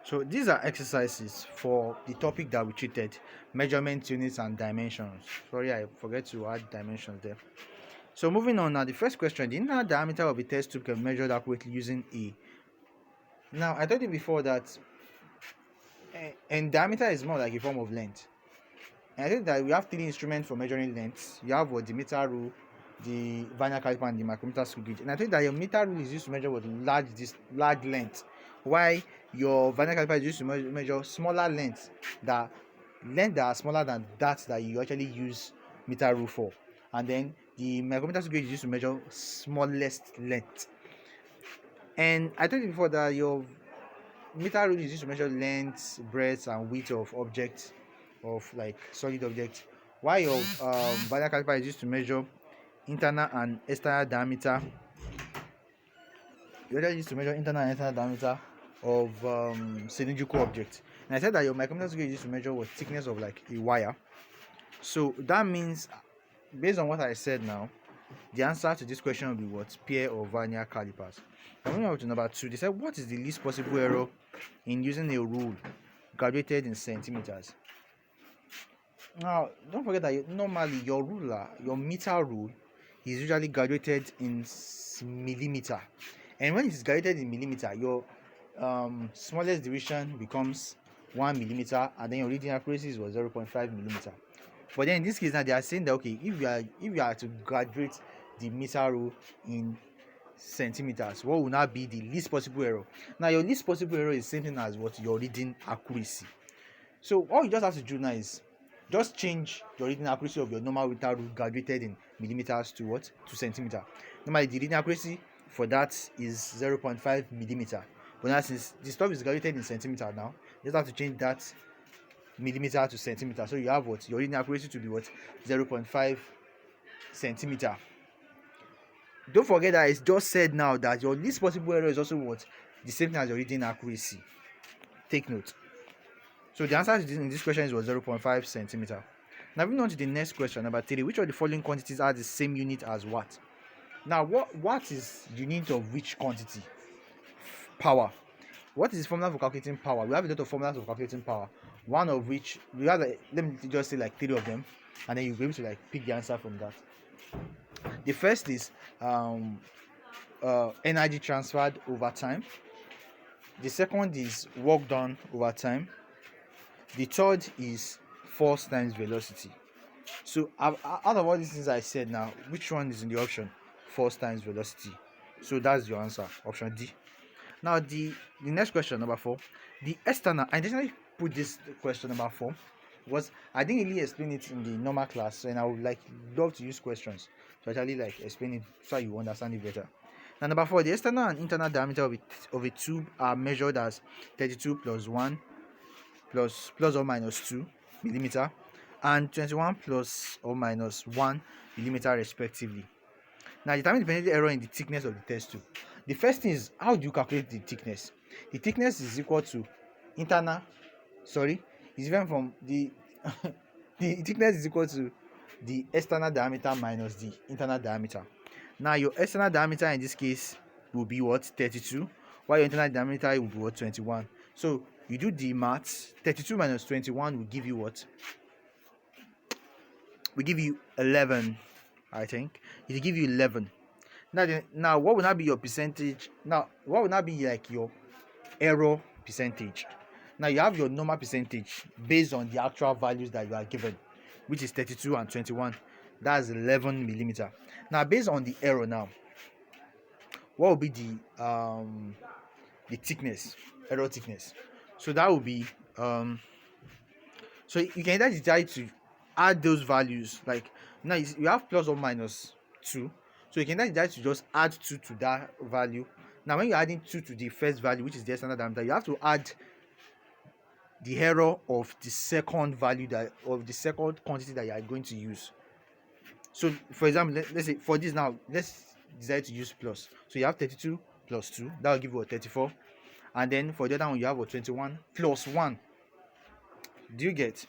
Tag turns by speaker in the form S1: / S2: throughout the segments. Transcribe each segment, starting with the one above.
S1: So these are exercises for the topic that we treated, measurement units and dimensions. Sorry, I forget to add dimensions there. So moving on now, the first question: the internal diameter of a test tube can be measured accurately using a. Now I told you before that and diameter is more like a form of length. And I think that we have three instruments for measuring length. You have what the meter rule, the vernier caliper, and the micrometer screw gauge. And I think that your meter rule is used to measure what large length, while your vernier caliper is used to measure smaller length that are smaller than that you actually use meter rule for. And then the micrometer screw gauge is used to measure smallest length. And I told you before that your meter rule is used to measure length, breadth, and width of objects, of like solid objects, while your vernier caliper is used to measure internal and external diameter. You usually used to measure internal and external diameter of cylindrical objects. And I said that your micrometer scale is used to measure what thickness of like a wire. So that means, based on what I said now, the answer to this question will be what? Pair of vernier calipers. And moving on to number 2, they said what is the least possible error in using a rule graduated in centimeters? Now, don't forget that normally your ruler, your meter rule, is usually graduated in millimeter. And when it is graduated in millimeter, your smallest division becomes 1 millimeter, and then your reading accuracy is 0.5 millimeter. But then in this case now, they are saying that okay, if you are to graduate the meter rule in centimeters, what will now be the least possible error? Now your least possible error is the same thing as what your reading accuracy. So all you just have to do now is just change your reading accuracy of your normal meter rule graduated in millimeters to what? To centimeter. Normally the reading accuracy for that is 0.5 millimeter. But now since the stuff is graduated in centimeter now, you just have to change that millimeter to centimeter. So you have what? Your reading accuracy to be what? 0.5 centimeter. Don't forget that it's just said now that your least possible error is also what? The same thing as your reading accuracy. Take note. So the answer in this question is what? 0.5 centimeter. Now moving on to the next question, number 3. Which of the following quantities are the same unit as watt? Now what is the unit of which quantity? Power. What is the formula for calculating power? We have a lot of formulas for calculating power. One of which we have, like, let me just say like 3 of them, and then you'll be able to like pick the answer from that. The first is energy transferred over time. The second is work done over time. The third is force times velocity. So out of all these things I said now, which one is in the option? Force times velocity. So that's your answer, option D. Now the next question, number 4. The external, I intentionally put this question number 4 because I didn't really explain it in the normal class, and I would love to use questions to actually explain it so you understand it better. Now number 4, the external and internal diameter of a tube are measured as 32 plus 1 plus or minus 2 millimeter and 21 plus or minus 1 millimeter respectively. Now determine the penetrating error in the thickness of the test tube. The first thing is, how do you calculate the thickness? The thickness is equal to is different from the the thickness is equal to the external diameter minus the internal diameter. Now your external diameter in this case will be what? 32, while your internal diameter will be what? 21. So you do the maths. 32 minus 21 will give you what? Will give you 11. I think it will give you 11. Now what will not be your percentage? Now what will not be like your error percentage? Now you have your normal percentage based on the actual values that you are given, which is 32 and 21. That's 11 millimeter. Now based on the error, now what will be the thickness, error thickness? So that will be so you can either decide to add those values, like now you have plus or minus 2, so you can then decide to just add 2 to that value. Now when you're adding 2 to the first value, which is the external diameter, you have to add the error of the second value, that of the second quantity that you are going to use. So for example, let's say for this now, let's decide to use plus. So you have 32 plus 2, that will give you a 34, and then for the other one you have a 21 plus 1. Do you get?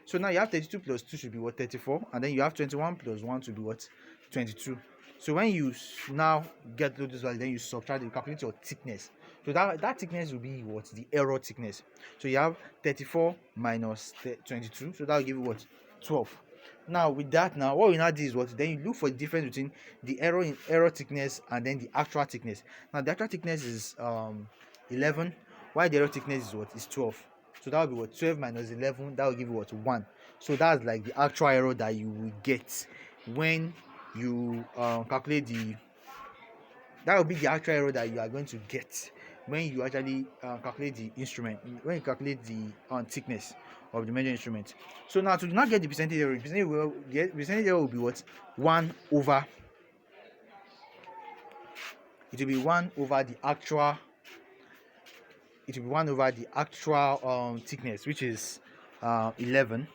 S1: So now you have 32 plus 2 should be what? 34, and then you have 21 plus 1 to be what? 22. So when you now get those values, then you subtract, you calculate your thickness. So that thickness will be what? The error thickness. So you have 34 minus 22. So that will give you what? 12. Now with that, now what we now do is what? Then you look for the difference between the error thickness and then the actual thickness. Now the actual thickness is 11, while the error thickness is what? Is 12. So that will be what? 12 minus 11. That will give you what? 1. So that's like the actual error that you will get when you calculate the. That will be the actual error that you are going to get when you actually calculate the instrument, when you calculate the thickness of the measuring instrument. So now to not get the percentage error, the percentage error will be what? 1 over. It will be 1 over the actual. It will be 1 over the actual thickness, which is 11.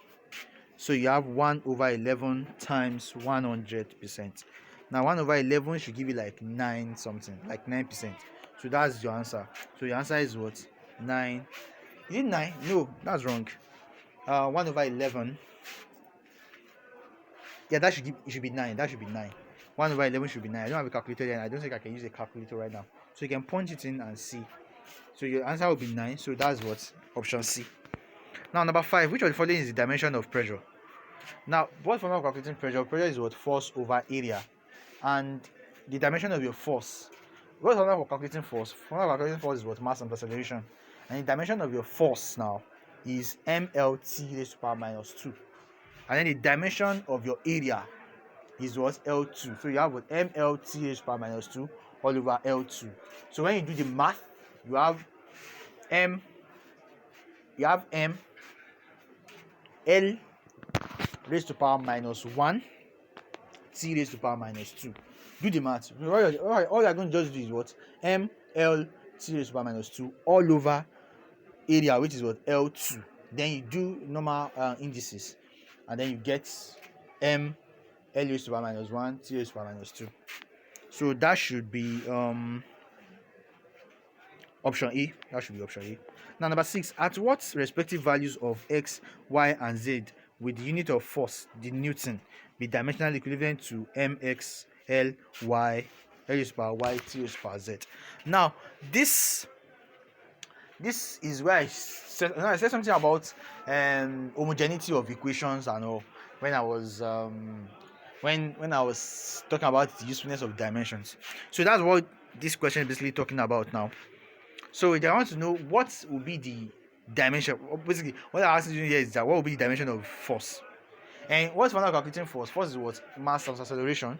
S1: So you have 1 over 11 times 100%. Now 1 over 11 should give you like 9 something, like 9%. So that's your answer. So your answer is what? 9. Is it 9? No, that's wrong. 1 over 11. Yeah, it should be 9. That should be 9. 1 over 11 should be 9. I don't have a calculator and I don't think I can use a calculator right now. So you can punch it in and see. So your answer will be 9. So that's what? Option C. Now number 5. Which of the following is the dimension of pressure? Now, what formula of calculating pressure? Pressure is what? Force over area. And the dimension of your force. What formula for calculating force? Formula for calculating force is what? Mass and acceleration. And the dimension of your force now is mLT raised to power minus 2. And then the dimension of your area is what? L2. So you have what? mLT raised to power minus 2 all over L2. So when you do the math, you have M L raised to power minus 1 T raised to power minus 2. Do the math. All you're going to just do is what? M L T raised to power minus 2 all over area, which is what? L2. Then you do normal indices, and then you get M L raised to power minus 1 T raised to power minus 2. So that should be option E. That should be option E. Now number 6. At what respective values of X, Y, and Z with the unit of force, the Newton, be dimensionally equivalent to mx L Y L raised to power Y T raised to power Z? Now this is where I said something about homogeneity of equations and all when I was when I was talking about the usefulness of dimensions. So that's what this question is basically talking about now. So they want to know what will be the dimension. Basically, what I'm asking you here is that what will be the dimension of force? And what's for now calculating force? Force is what? Mass times acceleration.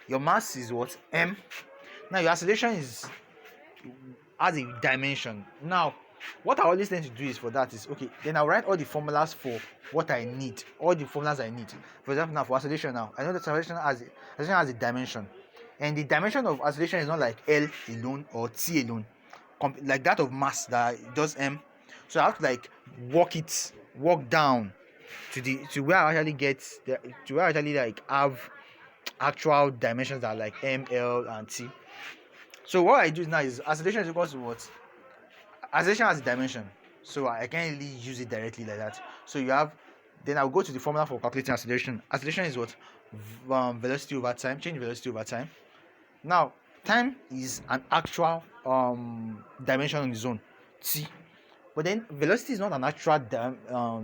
S1: Your mass is what? M. Now your acceleration has a dimension. Now, what I always tend to do is for that is okay. Then I'll write all the formulas for what I need. All the formulas I need. For example, now for acceleration, now I know that acceleration has a dimension, and the dimension of acceleration is not like L alone or T alone, like that of mass that does M. So I have to like walk down to where I actually to where I actually like have actual dimensions that are like M, L, and T. So what I do now is acceleration is equal to what? Acceleration has a dimension, so I can't really use it directly like that. So you have, then I'll go to the formula for calculating acceleration. Acceleration is what? Velocity over time, change velocity over time. Now, time is an actual dimension on its own, T. But then velocity is not an actual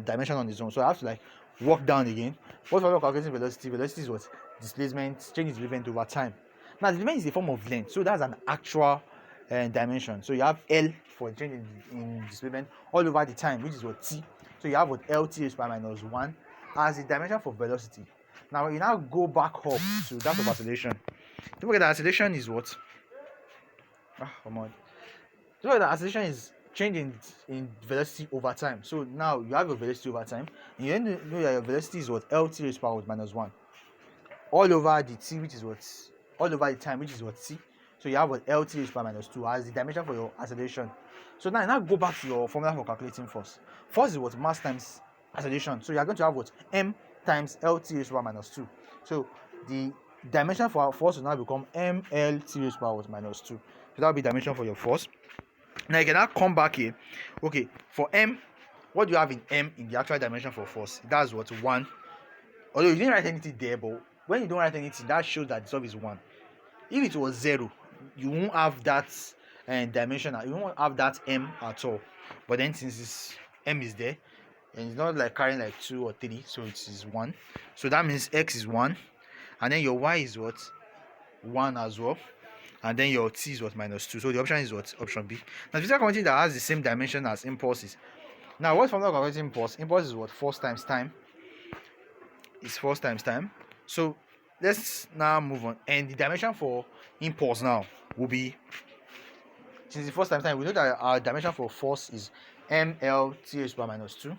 S1: dimension on its own, so I have to like walk down again. What for calculating velocity? Velocity is what? Displacement, change displacement over time. Now, displacement is a form of length, so that's an actual dimension. So you have L for change in displacement all over the time, which is what? T. So you have what? LT raised to power minus 1 as the dimension for velocity. Now you now go back up to that of acceleration. Don't forget that acceleration is what? Come on. Don't forget that acceleration is change in velocity over time. So now you have your velocity over time, and you know that your velocity is what? LT raised to power minus 1 all over the T, which is what? All over the time, which is what? T. So you have what? LT raised to power minus 2 as the dimension for your acceleration. So now go back to your formula for calculating force. Force is what? Mass times acceleration. So you are going to have what? M times LT raised to power minus 2. So the dimension for our force will now become MLT raised to power minus 2. So that will be dimension for your force. Now you can now come back here. Okay, for M, what do you have in M in the actual dimension for force? That's what? 1. Although you didn't write anything there, but when you don't write anything, that shows that the stuff is 1. If it was 0, you won't have that and dimension. You won't have that m at all. But then since m is there, and it's not like carrying like 2 or 3, so it is 1. So that means x is 1, and then your y is what? 1 as well, and then your t is what? -2. So the option is what? Option B. Now physical quantity that has the same dimension as impulses. Now what's formula of calculating impulse? Impulse is what? Force times time. Is force times time. So let's now move on, and the dimension for impulse now will be, since the force times time, we know that our dimension for force is ml t raised to power -2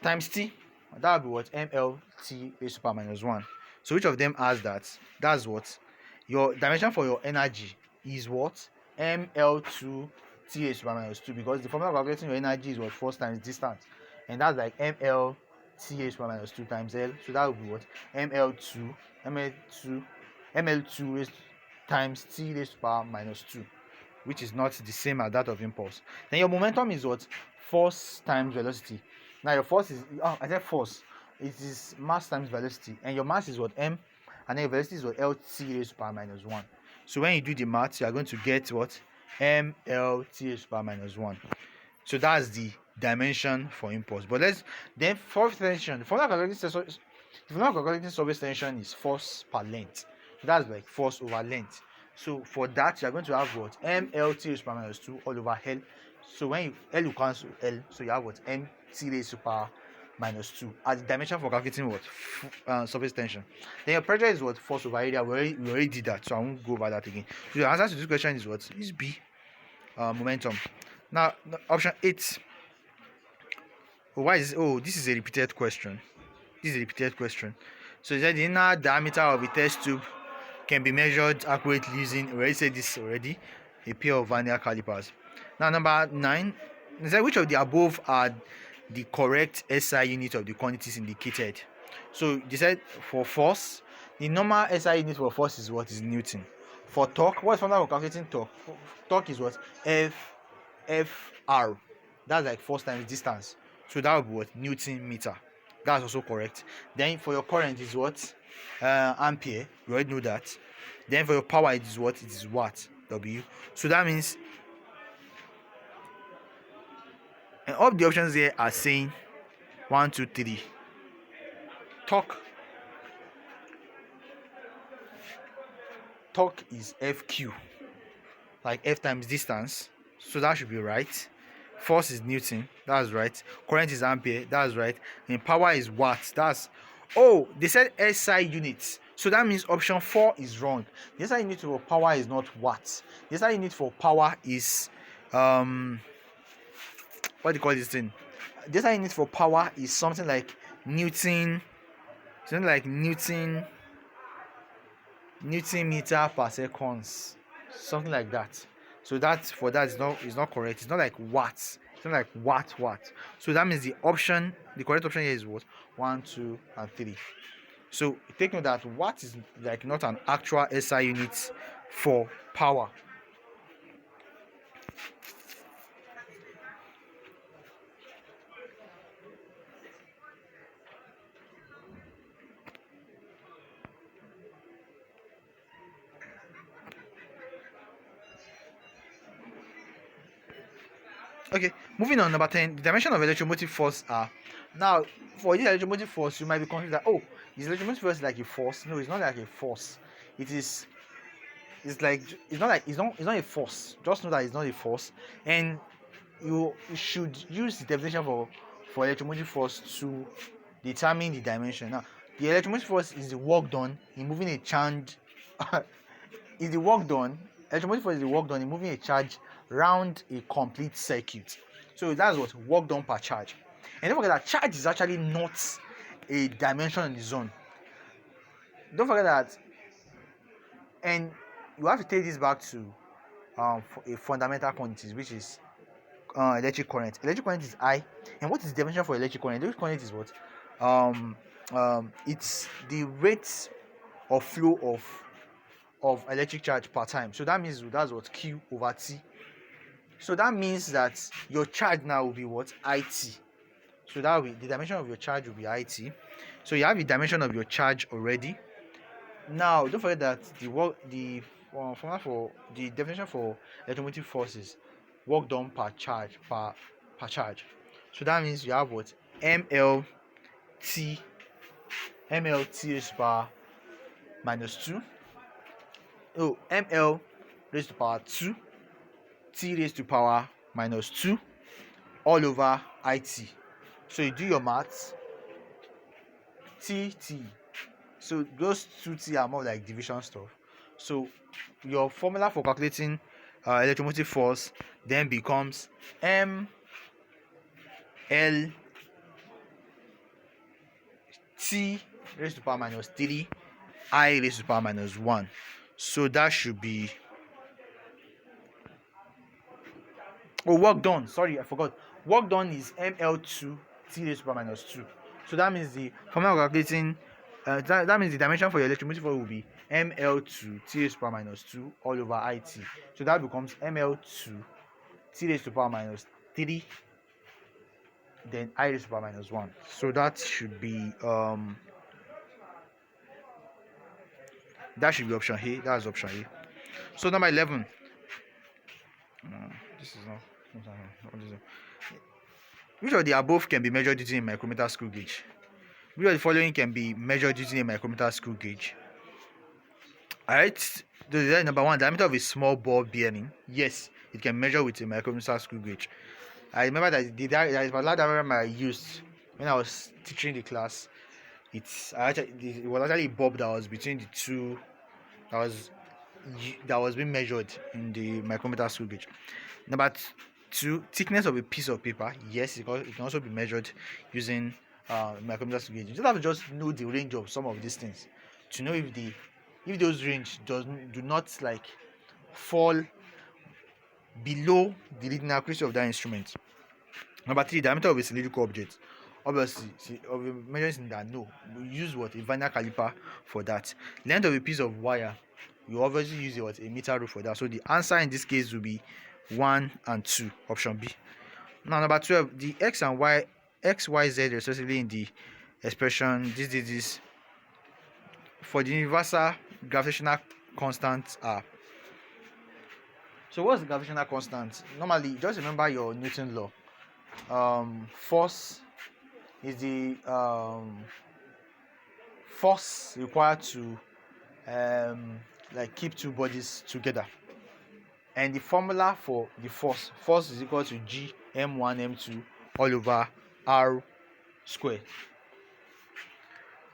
S1: times t. That will be what? Ml t raised to power -1. So which of them has that? That's what your dimension for your energy is, what? ml2 t raised to power -2, because the formula for calculating your energy is what? Force times distance, and that's like ml t raised to power -2 times l. So that will be what? ml2 raised times t raised to power -2, which is not the same as that of impulse. Then your momentum is what? Force times velocity. Now your force is, I said force, it is mass times velocity, and your mass is what? M, and then your velocity is what? lt raised to power -1. So when you do the math, you are going to get what? mlt raised to power -1. So that's the dimension for impulse. But let's then force tension. The formula calculating surface tension is force per length. So that's like force over length. So for that, you are going to have what? mlt raised to power -2 all over L. So when you L, you cancel L, so you have what? mt raised to power -2 as the dimension for calculating what? Surface tension. Then your pressure is what? Force over area. We already did that, so I won't go over that again. So the answer to this question is what? Is B. Momentum. Now option 8. This is a repeated question. So it said the inner diameter of a test tube can be measured accurately using, we already said this already, a pair of vernier calipers. Now number 9, it said which of the above are the correct SI unit of the quantities indicated? So they said for force, the normal SI unit for force is what? Is Newton. For torque, what's formula for calculating torque? Torque is what? FR. That's like force times distance. So that would be what? Newton meter. That's also correct. Then for your current is what? Ampere. You already know that. Then for your power it is what? It is watt. W. So that means, and all the options here are saying 1, 2, 3. Torque is FQ, like F times distance. So that should be right. Force is Newton. That's right. Current is ampere. That's right. And power is watt. They said SI units. So that means option 4 is wrong. The SI unit for power is not watt. The SI unit for power is what do you call this thing? The SI unit for power is something like Newton. Newton meter per seconds. Something like that. So that is not correct. It's not like watts. It's not like watt. So that means the correct option here is what? 1, 2, and 3. So take note that watt is like not an actual SI unit for power. Okay, moving on, number 10. The dimension of electromotive force are, now for this electromotive force you might be confused that is electromotive force like a force? No, it's not like a force. It's not a force. Just know that it's not a force, and you should use the definition for electromotive force to determine the dimension. Now the electromotive force is the work done in moving a charge electromotive force is the work done in moving a charge round a complete circuit. So that's what work done per charge. And don't forget that charge is actually not a dimension in the zone. Don't forget that, and you have to take this back to a fundamental quantity, which is electric current. Electric current is I, and what is the definition for electric current? Electric current is what? It's the rate of flow of electric charge per time. So that means that's what? Q over T. So that means that your charge now will be what? IT. So that will be the dimension of your charge will be IT. So you have the dimension of your charge already. Now don't forget that the formula for the definition for electromotive force is work done per charge per charge. So that means you have what mlt raised to power minus 2. Oh, ml raised to power 2 t raised to power minus 2 all over it. So you do your maths, t. So those two t are more like division stuff. So your formula for calculating electromotive force then becomes m l t raised to power minus 3 I raised to power minus 1. So that should be, oh, work done, sorry, I forgot. Work done is ml2 t raised to power minus 2. So that means the formula for calculating that means the dimension for your electromotive force will be ml2 t raised to power minus 2 all over it. So that becomes ml2 t raised to power minus 3 then I raised to power minus 1. So that should be option A. That's option A. So number 11. This is not. Which of the above can be measured using a micrometer screw gauge? Which of the following can be measured using a micrometer screw gauge? Alright, number 1, diameter of a small ball bearing. Yes, it can measure with a micrometer screw gauge. I remember that the particular diagram I used when I was teaching the class. It was actually a bulb that was between the two that was being measured in the micrometer screw gauge. Number 2, thickness of a piece of paper. Yes, it can also be measured using micrometer screw gauge. You just have to just know the range of some of these things to know if those range do not like fall below the reading accuracy of that instrument. Number 3, diameter of a cylindrical object. Obviously, of a measuring cylinder, no. We use what? A vernier caliper for that. Length of a piece of wire, you obviously use a meter rule for that. So the answer in this case will be 1 and 2, option B. Now number 12, the x and y, x, y, z respectively in the expression this for the universal gravitational constant are. So what's the gravitational constant? Normally, just remember your Newton law. Force is the force required to like keep two bodies together, and the formula for the force is equal to g m1 m2 all over r squared.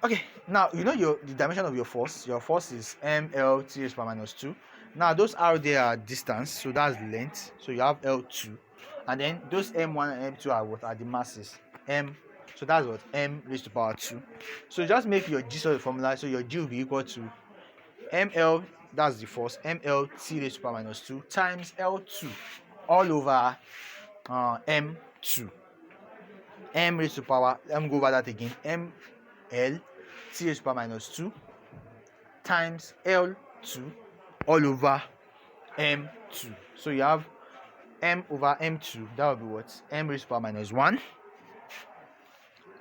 S1: Okay, now you know the dimension of your force. Your force is ml t raised to power minus 2. Now those r there are distance, so that's length, so you have L2, and then those m1 and m2 are what are the masses, m, so that's what m raised to power 2. So just make your g solid formula, so your g will be equal to ml, that's the force, ml t raised to power minus 2 times L2 all over m2, m raised to power, let me go over that again, ml t raised to power minus 2 times L2 all over m2. So you have m over m2, that will be what? M raised to power minus 1.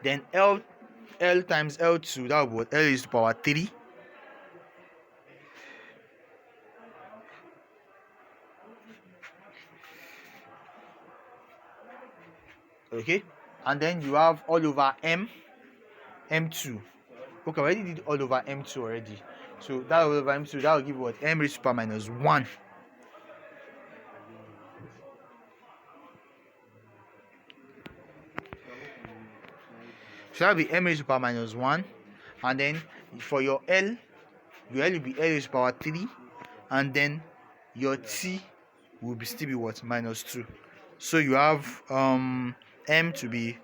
S1: Then L times L2, that will be what? L raised to power 3. Okay, and then you have all over m2. Okay, I already did all over m2 already. So that all over m2, that will give what? M raised to power minus 1. So that will be m raised to power minus 1. And then for your L will be L raised to power 3. And then your T will be still be what? Minus 2. So you have M to be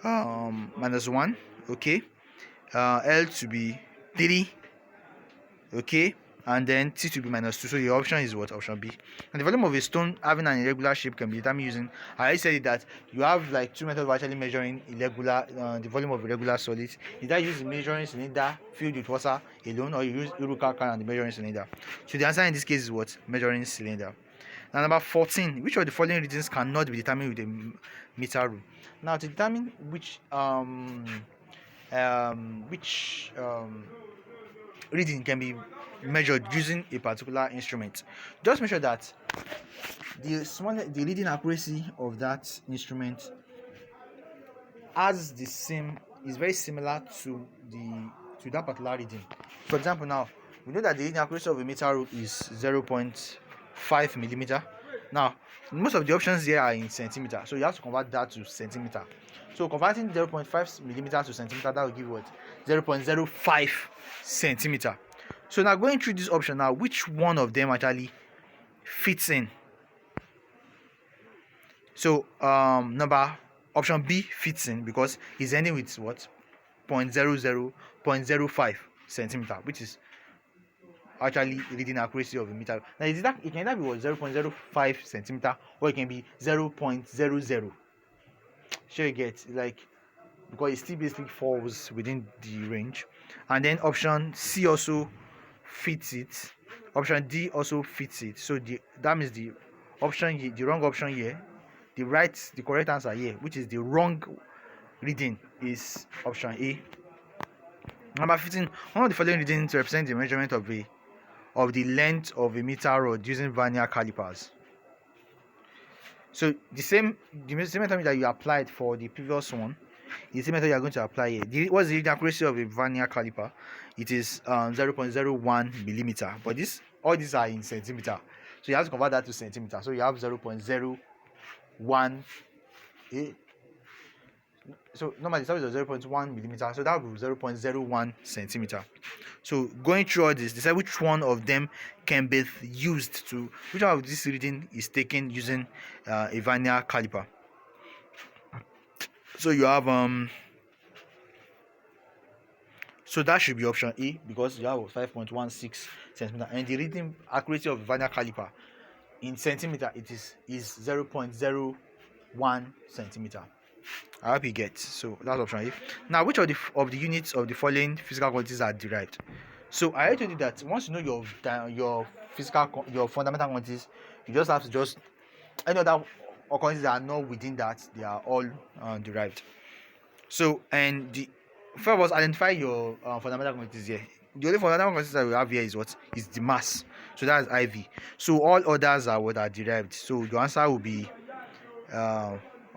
S1: minus 1. Okay. L to be 3. Okay, and then T to be minus 2. So your option is what? Option B. And the volume of a stone having an irregular shape can be determined using, I already said that you have like two methods of actually measuring irregular the volume of irregular solids. Either use the measuring cylinder filled with water alone, or you use Uruka can and the measuring cylinder. So the answer in this case is what? Measuring cylinder. Now number 14, which of the following readings cannot be determined with a meter rule? Now to determine which reading can be measured using a particular instrument. Just make sure that the reading accuracy of that instrument has the same, is very similar to that particular reading. For example, now we know that the reading accuracy of a meter rule is 0.5 millimeter. Now most of the options here are in centimeter, so you have to convert that to centimeter. So converting 0.5 millimeter to centimeter, that will give what? 0.05 centimeter. So now going through this option, now which one of them actually fits in? So number option B fits in because it's ending with what? 0.05 centimeter, which is actually reading accuracy of a meter. Now it can either be what, 0.05 centimeter, or it can be 0.00. Sure, you get, like, because it still basically falls within the range. And then option C also fits it. Option D also fits it. So that means the wrong option here, the correct answer here, which is the wrong reading, is option A. Number 15. One of the following readings represent the measurement of the length of a meter rod using vernier calipers. So the same method that you applied for the previous one, the same method you are going to apply here. What's the reading accuracy of a vernier caliper? It is 0.01 millimeter, but all these are in centimeter, so you have to convert that to centimeter. So you have 0.01. So normally it's 0.1 millimeter, so that would be 0.01 centimeter. So going through all this, decide which one of them can be used to, which one of this reading is taken using a vernier caliper. So you have so that should be option A, because you have 5.16 centimeter, and the reading accuracy of vernier caliper in centimeter is 0.01 centimeter. I hope you get. So that's option A. Now, which of the units of the following physical quantities are derived? So I already told you that once you know your fundamental quantities, you just have to any other quantities that are not within that, they are all derived. So, and the first was identify your fundamental quantities here. The only fundamental quantities that we have here is what? Is the mass. So that's IV. So all others are what are derived. So your answer will be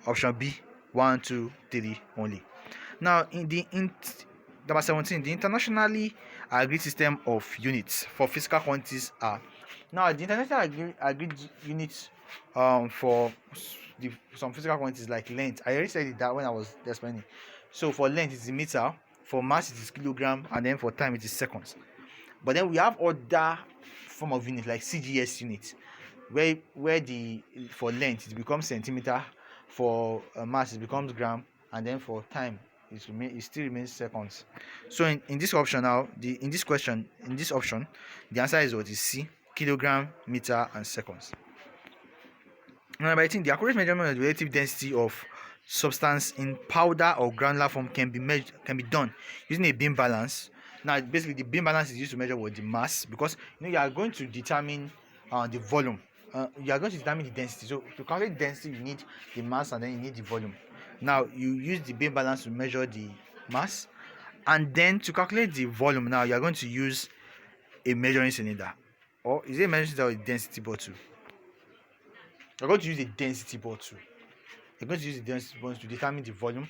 S1: option B, 1, 2, 3 only. Now number 17, the internationally agreed system of units for physical quantities are. Now the internationally agreed units for some physical quantities like length. I already said that when I was explaining. So for length it's meter, for mass it is kilogram, and then for time it is seconds. But then we have other form of units like CGS units, where for length it becomes centimeter, for mass it becomes gram, and then for time it still remains seconds. So in this option now, in this option, the answer is what is C, kilogram, meter, and seconds. Number 18, the accurate measurement of the relative density of substance in powder or granular form can be done using a beam balance. Now basically the beam balance is used to measure what the mass, because you are going to determine the volume. You are going to determine the density. So to calculate density, you need the mass and then you need the volume. Now you use the beam balance to measure the mass, and then to calculate the volume, now you are going to use a measuring cylinder, or is it a measuring cylinder or a density bottle? You're going to use a density bottle. You're going to use the density bottle to determine the volume,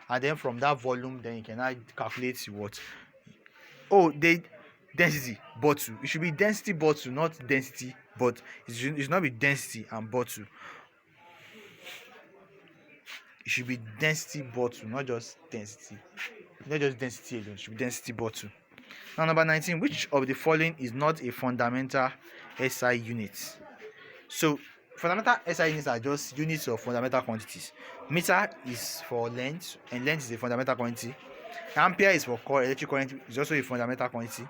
S1: and then from that volume, then you can now calculate what. Oh, the density bottle. It should be density bottle, not density, but it should not be density and bottle. It should be density bottle, not just density. Not just density alone, it should be density bottle. Now number 19, which of the following is not a fundamental SI unit? So fundamental SI units are just units of fundamental quantities. Meter is for length, and length is a fundamental quantity. Ampere is for electric current, is also a fundamental quantity.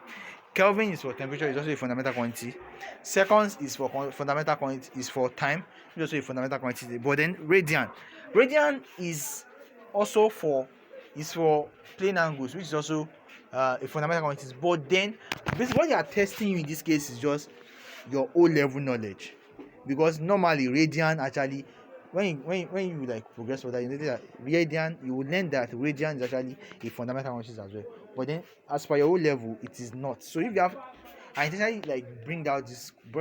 S1: Kelvin is for temperature, is also a fundamental quantity. Seconds is for fundamental quantity, is for time, is also a fundamental quantity. But then radian is also for plane angles, which is also a fundamental quantity. But then basically what they are testing you in this case is just your O-level knowledge, because normally radian actually, when you like progress further, you know that radian, you will learn that radian is actually a fundamental quantity as well. But then as per your O level, it is not. So if you have I intentionally like brought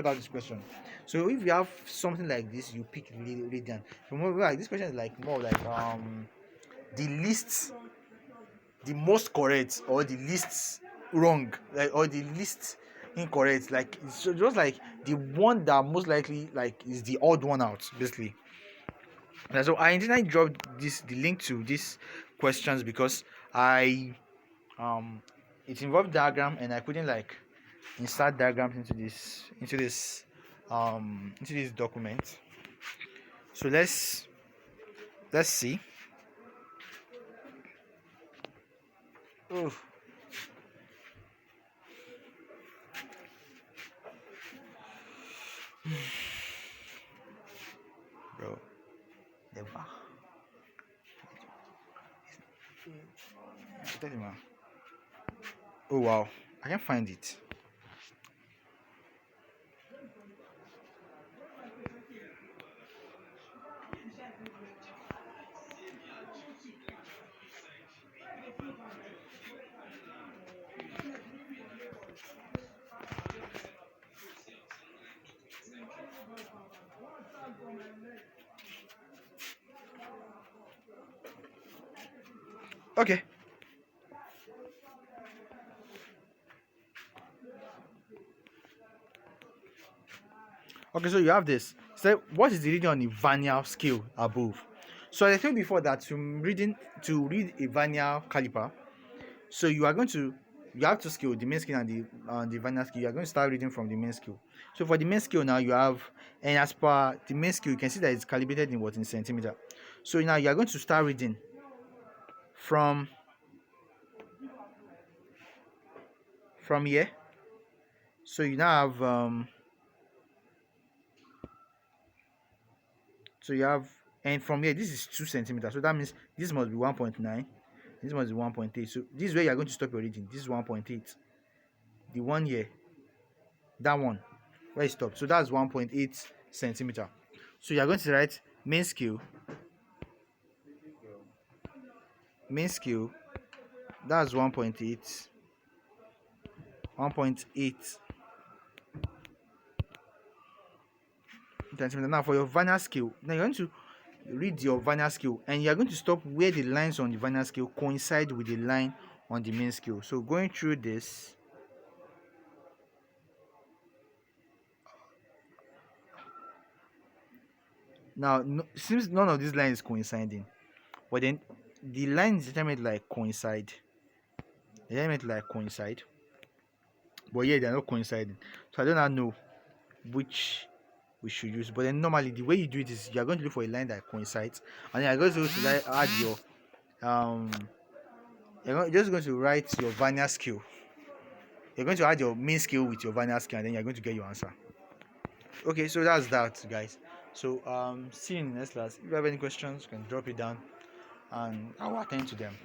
S1: out this question. So if you have something like this, you pick radian. Remember, like this question is like more like the least, the most correct, or the least wrong, like, or the least incorrect. Like it's just like the one that most likely like is the odd one out, basically. And so I intentionally dropped the link to these questions because I it involved diagram, and I couldn't like insert diagrams into this document. So let's see. Oh, bro, never. Tell him, man. Oh wow, I can't find it. Okay. Okay, so you have this. So what is the reading on the vernier scale above? So I think before that to read a vernier caliper, so you are going to you have two scale, the main scale and the vernier scale. You are going to start reading from the main scale. So for the main scale now you have, and as per the main scale, you can see that it's calibrated in what, in centimeter. So now you are going to start reading from here. So you now have so you have, and from here this is 2 centimeters, so that means this must be 1.9, this must be 1.8. So this is where you are going to stop your reading. This is 1.8. The one here, that one where it stopped, so that's 1.8 centimeter. So you are going to write main scale, that's 1.8 centimeter. Now for your vernier scale, now you're going to read your vernier scale, and you're going to stop where the lines on the vernier scale coincide with the line on the main scale. So going through this, now seems none of these lines coinciding, but then the lines determined like coincide. They meant like coincide, but yeah, they're not coinciding. So I do not know which we should use. But then normally the way you do it is you're going to look for a line that coincides, and then you're going to like add your just going to write your vernier scale. You're going to add your main scale with your vernier scale, and then you're going to get your answer. Okay, so that's that, guys. So see you in the next class. If you have any questions, you can drop it down and I will attend to them.